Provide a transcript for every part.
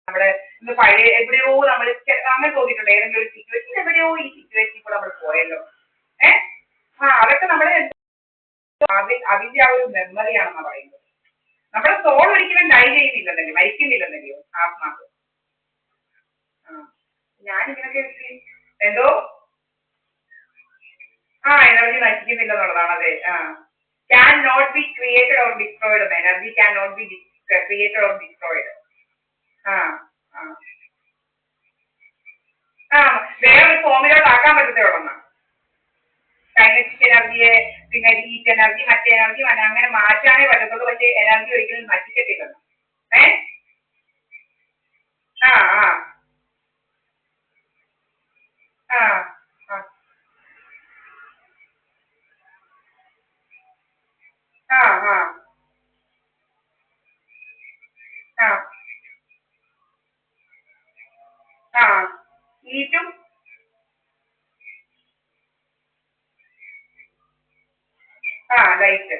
നമ്മുടെ ഇന്ന് പഴയ എവിടെയോ നമ്മൾ അങ്ങനെ തോന്നിയിട്ടുണ്ട് ഏതെങ്കിലും ഒരു സിറ്റുവേഷൻ എവിടെയോ ഈ സിറ്റുവേഷനിൽ കൂടെ നമ്മൾ പോയല്ലോ. ഏഹ് അതൊക്കെ നമ്മുടെ അതിന്റെ ആ ഒരു മെമ്മറിയാണെന്നാണ് പറയുന്നത്. നമ്മുടെ സോൾ ഒരിക്കലും ഡൈ ചെയ്യുന്നില്ലെന്നല്ലോ, മരിക്കുന്നില്ലെന്നല്ലോ ആത്മാവ്. ഞാനിങ്ങനൊക്കെ എന്തോ എനർജി നശിക്കുന്നില്ലെന്നുള്ളതാണ്. അതെ can not be created or destroyed. Energy can not be created or destroyed. ആ ആ ആ വേറൊരു ഫോമിലോട്ട് ആക്കാൻ പറ്റത്തേ ഉള്ളൂ. കൈനറ്റിക് എനർജിയെ പിന്നെ ഹീറ്റ് എനർജി മറ്റേ എനർജി അങ്ങനെ മാറ്റാനേ പറ്റത്തുള്ളൂ. പക്ഷേ എനർജി ഒരിക്കലും നശിക്കത്തില്ലെന്ന്. ഏ ആ ആ ആ ആ ആ ആ ആ ആ ഹീറ്റും ലൈറ്റ്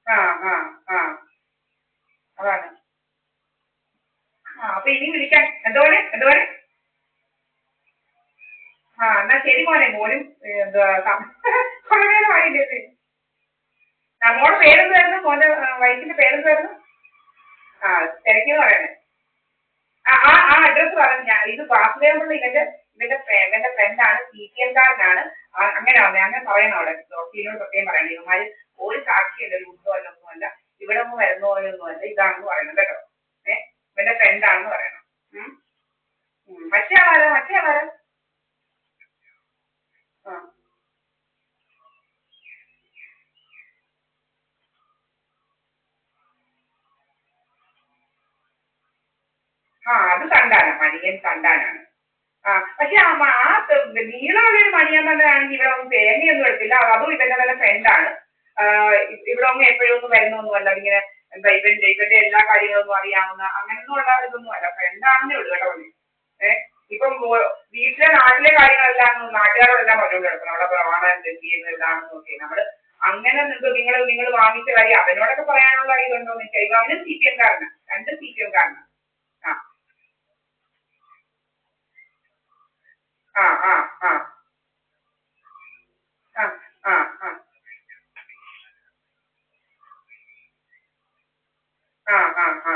ആ ആ ആ അതാണ്. അപ്പൊ ഇനി വിളിക്കാൻ എന്തോനെ എന്തോനെ. എന്നാ ശരി മോനെ. മോനും എന്തുവാ കുറെ നേരമായില്ലേ. മോളുടെ പേരെന്തായിരുന്നു, മോന്റെ വൈഫിന്റെ പേരെന്തായിരുന്നു? തിരക്കിന്ന് പറയണേ. ആ അഡ്രസ്സ് പറഞ്ഞു. ഞാൻ ഇത് വാസുദേവപിള്ള ഇവന്റെ ഫ്രണ്ടാണ്, CPM കാരനാണ്. അങ്ങനെ വന്നേ അങ്ങനെ പറയണം അവിടെ. ഡോക്ടറിനോട് പ്രത്യേകം പറയണം. ഇവന്മാര് ഒരു സാക്ഷിയല്ല, ഒരു ഉണ്ടോ അല്ലൊന്നുമല്ല, ഇവിടെ ഒന്നും വരുന്ന പോലെയൊന്നുമല്ല, ഇതാണെന്ന് പറയണം കേട്ടോ. ഇവന്റെ ഫ്രണ്ടാണെന്ന് പറയണം. മറ്റേ ആളാരോ മറ്റേ ആളാരോ. ആ അത് കണ്ടാണ്, മണിയൻ കണ്ടാനാണ്. പക്ഷെ നീളമുള്ളൊരു മണിയൻ തന്നെയാണെങ്കിൽ ഇവിടെ ഒന്നും തേങ്ങയൊന്നും എടുത്തില്ല. അതും ഇവന്റെ തന്നെ ഫ്രണ്ടാണ്. ഇവിടെ ഒന്നും എപ്പോഴും ഒന്നും വരുന്നൊന്നുമല്ല. ഇങ്ങനെ എന്താ ഇവന്റെ എല്ലാ കാര്യങ്ങളൊന്നും അറിയാവുന്ന അങ്ങനെയൊന്നും ഉള്ള ഇതൊന്നും അല്ല. ഫ്രണ്ടാണെന്നേ ഉള്ളൂ കേട്ടോ. ഇപ്പം വീട്ടിലെ നാട്ടിലെ കാര്യങ്ങളെല്ലാം നാട്ടുകാരോടെല്ലാം പറഞ്ഞുകൊണ്ട് കിടക്കണം. അവിടെ പ്രമാണം ചെയ്യുന്നത് ഇതാണെന്ന് നോക്കി നമ്മള് അങ്ങനെ നിങ്ങൾ വാങ്ങിച്ച കാര്യം അവനോടൊക്കെ പറയാനുള്ള ഇതുണ്ടോന്ന് വെച്ചാൽ അവനും CPM കാരനാണ്. രണ്ട് CPM കാരനാണ്. ആ ആ ആ ആ ആ ആ ആ ആ ആ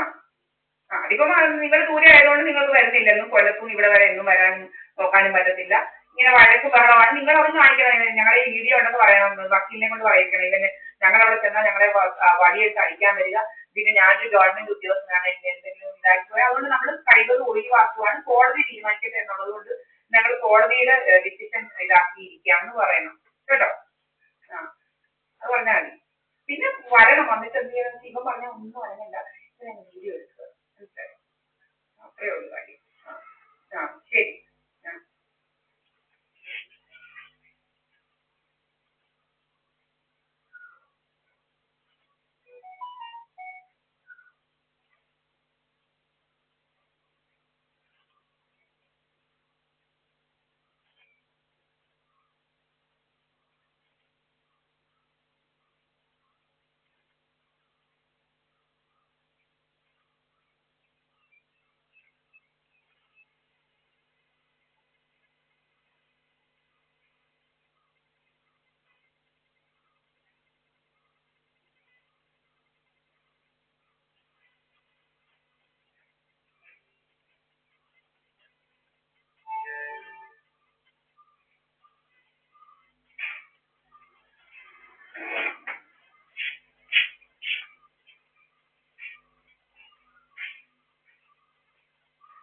ആ അതിപ്പം നിങ്ങൾ ദൂരെ ആയതുകൊണ്ട് നിങ്ങൾക്ക് വരുന്നില്ലെന്നും കൊല്ലത്തും ഇവിടെ വരെ എന്നും വരാൻ നോക്കാനും പറ്റത്തില്ല. ഇങ്ങനെ വഴക്ക് ബഹളമാണ്. നിങ്ങൾ അതൊന്നും കാണിക്കണം. ഞങ്ങളെ ഈ വീഡിയോ ഉണ്ടെന്ന് പറയണം. വക്കീലിനെ കൊണ്ട് പറയിക്കണം. ഇവന് ഞങ്ങളവിടെ ചെന്നാൽ ഞങ്ങളെ വടിയെടുത്ത് അടിക്കാൻ വരിക. പിന്നെ ഞാനൊരു ഗവൺമെന്റ് ഉദ്യോഗസ്ഥനാണ്, എന്നെ എന്തെങ്കിലും ഉണ്ടാക്കിപ്പോയി. അതുകൊണ്ട് നമ്മൾ കഴിവത് ഒഴിവാക്കുവാണ്, കോടതി തീരുമാനിക്കട്ടെ എന്നുള്ളത് കൊണ്ട് ഞങ്ങൾ കോടതിയുടെ ഡിസിഷൻ ഇതാക്കിയിരിക്കുകയാണെന്ന് പറയണം കേട്ടോ. ആ അത് പറഞ്ഞാൽ മതി. പിന്നെ വരണം, വന്നിട്ട് എന്ത് ചെയ്യണം. ഇവൻ പറഞ്ഞാൽ ഒന്നും അറിഞ്ഞില്ല. വീഡിയോ എടുക്കുക. മനസ്സിലായോ? അത്രേ ഉള്ളൂ കാര്യം. ശരി. ആ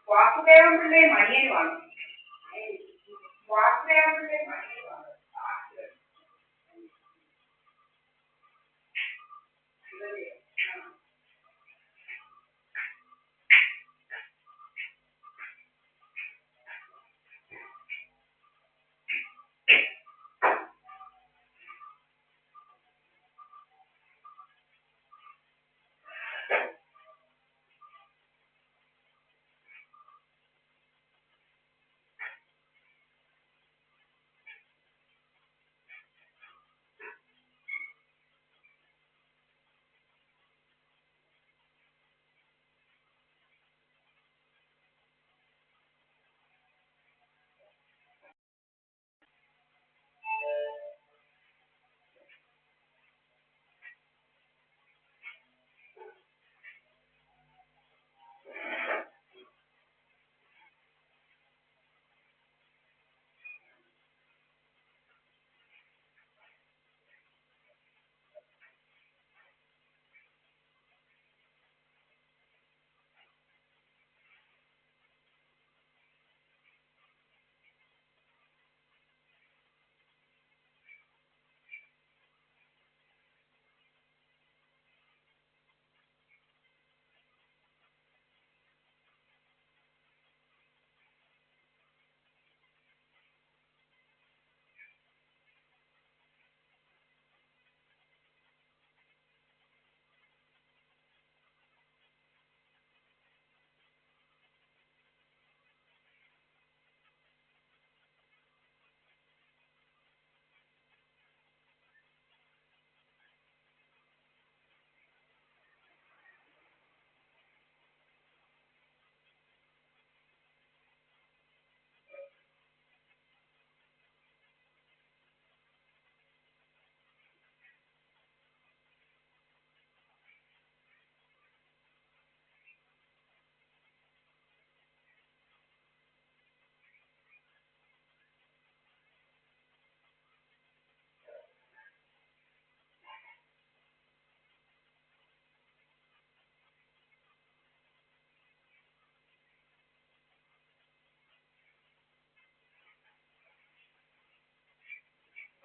വാസുദേവൻ പിള്ളയെ മണിയനുമാണ്. വാസുദേവൻ പിള്ളയെ മണിയനുമാണ്.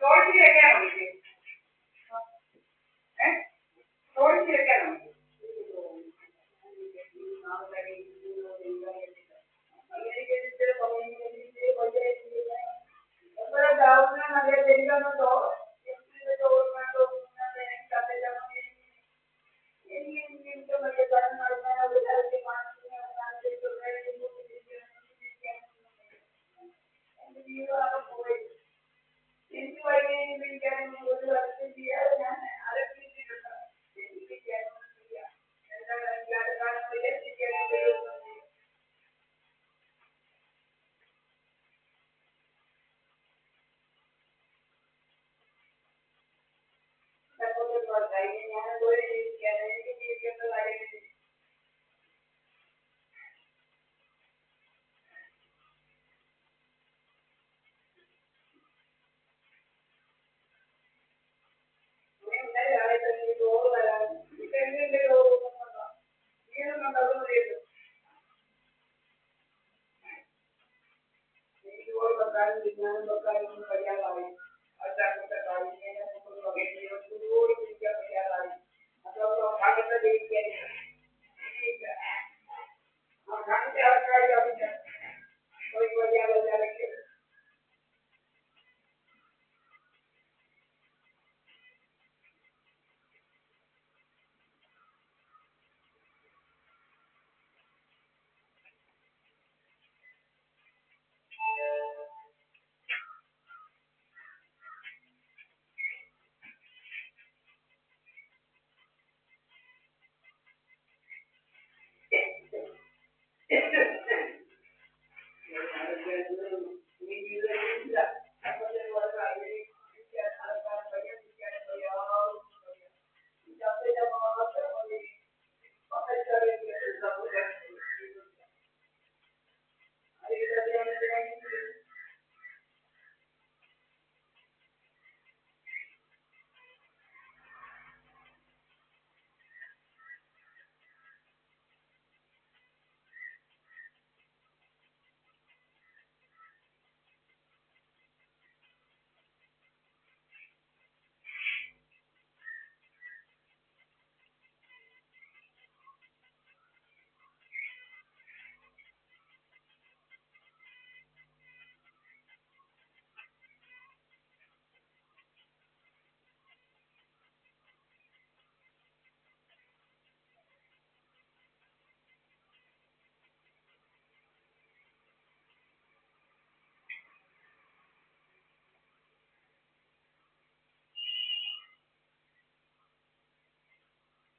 ചോദിച്ചിട്ട് വെക്കാനോ വിളിച്ചത്?